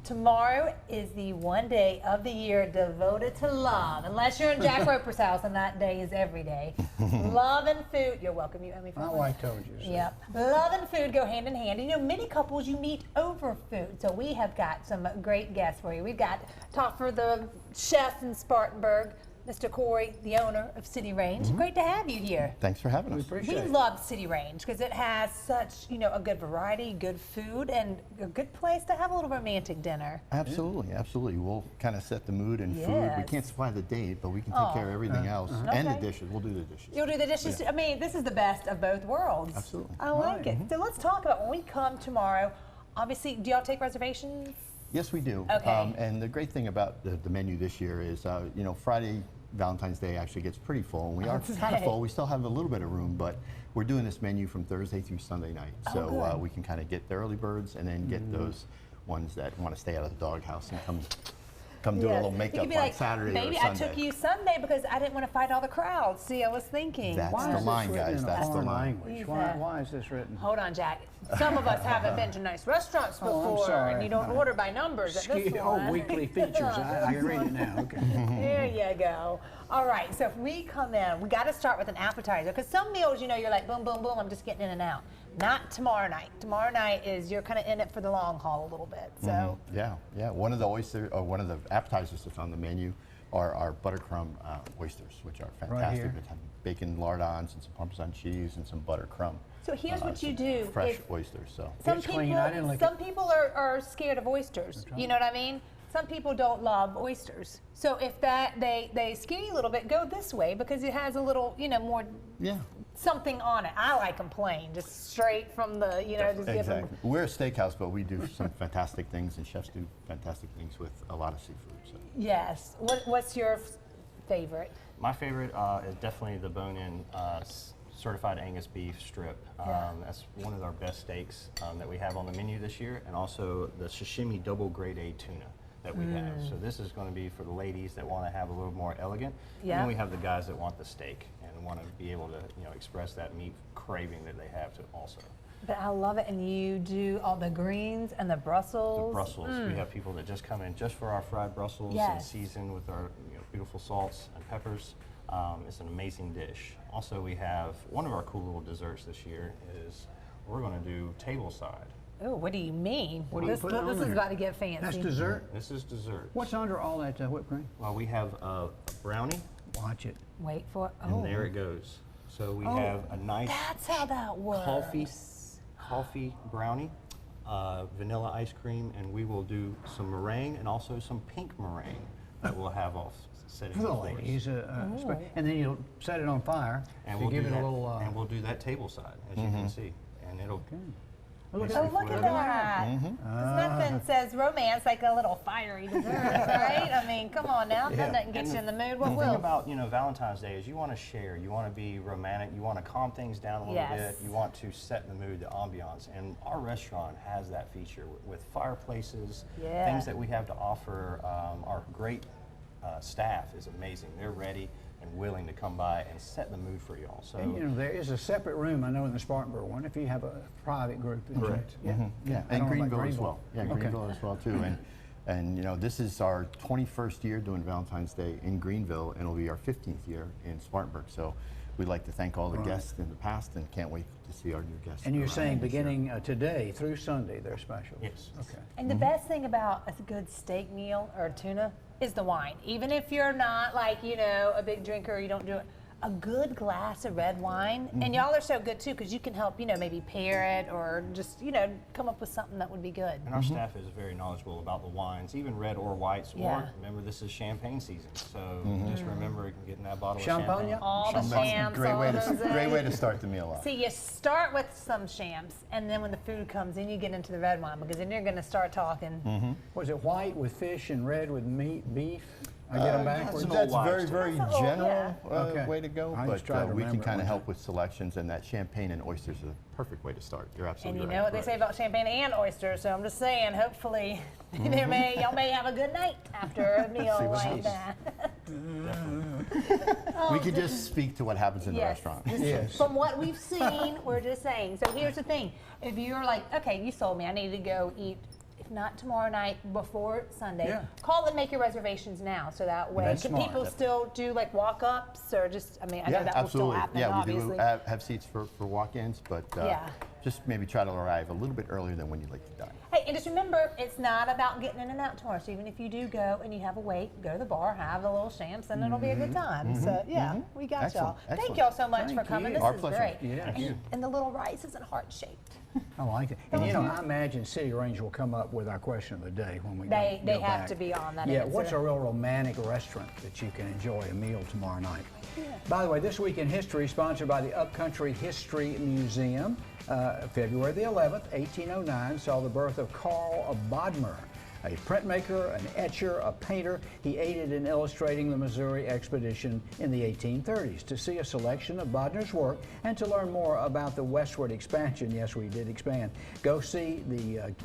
Tomorrow is the one day of the year devoted to love. Unless you're in Jack Roper's house, and that day is every day. Love and food. You're welcome. You owe me for My one. wife told you so. Yep. Love and food go hand in hand. You know, many couples you meet over food. So we have got some great guests for you. We've got talk for the chef in Spartanburg, Mr. Corey, the owner of City Range. Great to have you here. Thanks for having We us. appreciate We it. love City Range because it has such, a good variety, good food, and a good place to have a little romantic dinner. Absolutely, absolutely. We'll kind of set the mood and food. We Yes. can't supply the date, but we can take care of everything else. And the Okay. dishes. We'll do the dishes. You'll do the dishes. Yeah. I mean, this is the best of both worlds. Absolutely. I like it. So let's talk about when we come tomorrow. Obviously, do y'all take reservations? Yes, we do. Okay. And the great thing about the menu this year is, Friday, Valentine's Day actually gets pretty full. And we are kind of Okay. full. We still have a little bit of room, but we're doing this menu from Thursday through Sunday night. So good. we can kind of get the early birds and then get those ones that want to stay out of the doghouse and come do a little You makeup could be on like, Saturday baby, or I Sunday. took you Sunday because I didn't want to fight all the crowds. See, I was thinking. That's Why the is this line, written guys. in a That's the foreign line. language? He's, Why is this written? Hold on, Jack. Some of us haven't been to nice restaurants Oh, I'm before, sorry. and you don't order by numbers at this one. weekly features. I can read it now. Okay. There you go. All right, so if we come in, we got to start with an appetizer because some meals, you're like boom, boom, boom, I'm just getting in and out. Not tomorrow night. Tomorrow night is you're kind of in it for the long haul a little bit. So Yeah. One of the appetizers that's on the menu are our buttercrumb oysters, which are fantastic. here. They have bacon lardons and some Parmesan cheese and some buttercrumb. So here's what you some do. Fresh If- oysters. So Some It's clean, I didn't lick some people are scared of oysters. You know what I mean? Some people don't love oysters. So if they scare you a little bit, go this way because it has a little, more yeah, something on it. I like them plain, just straight from the, just give exactly. them. We're a steakhouse, but we do some fantastic things, and chefs do fantastic things with a lot of seafood. So. Yes. What's your favorite? My favorite is definitely the bone-in certified Angus beef strip. Yeah. That's one of our best steaks that we have on the menu this year, and also the sashimi double grade A tuna that we have. So this is going to be for the ladies that want to have a little more elegant, and Yeah. then we have the guys that want the steak and want to be able to express that meat craving that they have to also. But I love it, and you do all the greens and the Brussels. The Brussels. We have people that just come in just for our fried Brussels and Yes. season with our beautiful salts and peppers. It's an amazing dish. Also, we have one of our cool little desserts this year is we're going to do tableside. Oh, what do you mean? What do you this put on this is there? about to get fancy. That's dessert. This is dessert. What's under all that whipped cream? Well, we have a brownie, Watch it. Wait for and oh. there it goes. So we have a nice That's how that works. coffee brownie, vanilla ice cream, and we will do some meringue and also some pink meringue that we'll have off setting For the before us. ladies, and then you'll set it on fire. And to we'll give do it that, a little. and we'll do that table side, as you can see, and it'll. Look Oh, look at that. 'Cause nothing says romance like a little fiery dessert, right? I mean, come on now. That doesn't get you in the mood. What The thing will? about Valentine's Day is you want to share, you want to be romantic, you want to calm things down a little Yes. bit, you want to set the mood, the ambiance, and our restaurant has that feature with fireplaces, Yeah. things that we have to offer. Our great staff is amazing. They're ready and willing to come by and set the mood for y'all. So. And there is a separate room, I know, in the Spartanburg one, if you have a private group. Correct. Yeah. Yeah, I and don't know about Greenville as well. Yeah, Okay. Greenville as well too. And this is our 21st year doing Valentine's Day in Greenville, and it'll be our 15th year in Spartanburg. So we'd like to thank all the guests in the past, and can't wait to see our new guests. And you're around saying this year. beginning today through Sunday, they're special? Yes. Okay. And the best thing about a good steak meal or tuna is the wine. Even if you're not like, a big drinker, you don't do it. A good glass of red wine, and y'all are so good too because you can help, maybe pair it or just, come up with something that would be good. And our staff is very knowledgeable about the wines, even red or whites. Yeah. Or remember, this is champagne season, so just remember getting that bottle Champagne? of champagne. All the shams, Great all way those great way to start the meal off. See, you start with some shams, and then when the food comes in, you get into the red wine because then you're going to start talking. Was it white with fish and red with meat, beef? I get them backwards? an That's old very, wives' very That's an old- general Okay. way to go, I just but tried to we can remember it kind one of help with selections, and that champagne and oysters is a perfect way to start. You're And absolutely you right. know what they say about champagne and oysters, so I'm just saying, hopefully, y'all may have a good night after a meal what like happens. that. We can just speak to what happens in the Yes. restaurant. Yes. From what we've seen, we're just saying. So here's the thing: if you're like, okay, you sold me, I need to go eat if not tomorrow night, before Sunday. Yeah. Call and make your reservations now, so that way, That's can smart. people still do like walk-ups or just? I mean, I know that will still happen, Yeah, we obviously. do have seats for walk-ins, but Yeah. just maybe try to arrive a little bit earlier than when you'd like to dine. Hey, and just remember, it's not about getting in and out tomorrow. So even if you do go and you have a wait, go to the bar, have a little champs, and it'll be a good time. So yeah, we got Excellent, y'all. Thank excellent. y'all so much Thank for coming. you. This Our is pleasure. great. Yeah. Thank you. And the little rice isn't heart-shaped. I like it. And you know, I imagine City Range will come up with our question of the day when we They go have back. to be on that Yeah, answer. what's a real romantic restaurant that you can enjoy a meal tomorrow night? By the way, This Week in History, sponsored by the Upcountry History Museum. February the 11th, 1809, saw the birth of Carl of Bodmer, a printmaker, an etcher, a painter. He aided in illustrating the Missouri expedition in the 1830s. To see a selection of Bodmer's work and to learn more about the westward expansion, yes, we did expand, go see the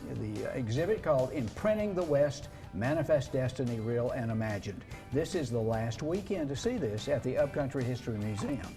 exhibit called Imprinting the West, Manifest Destiny, Real and Imagined. This is the last weekend to see this at the Upcountry History Museum.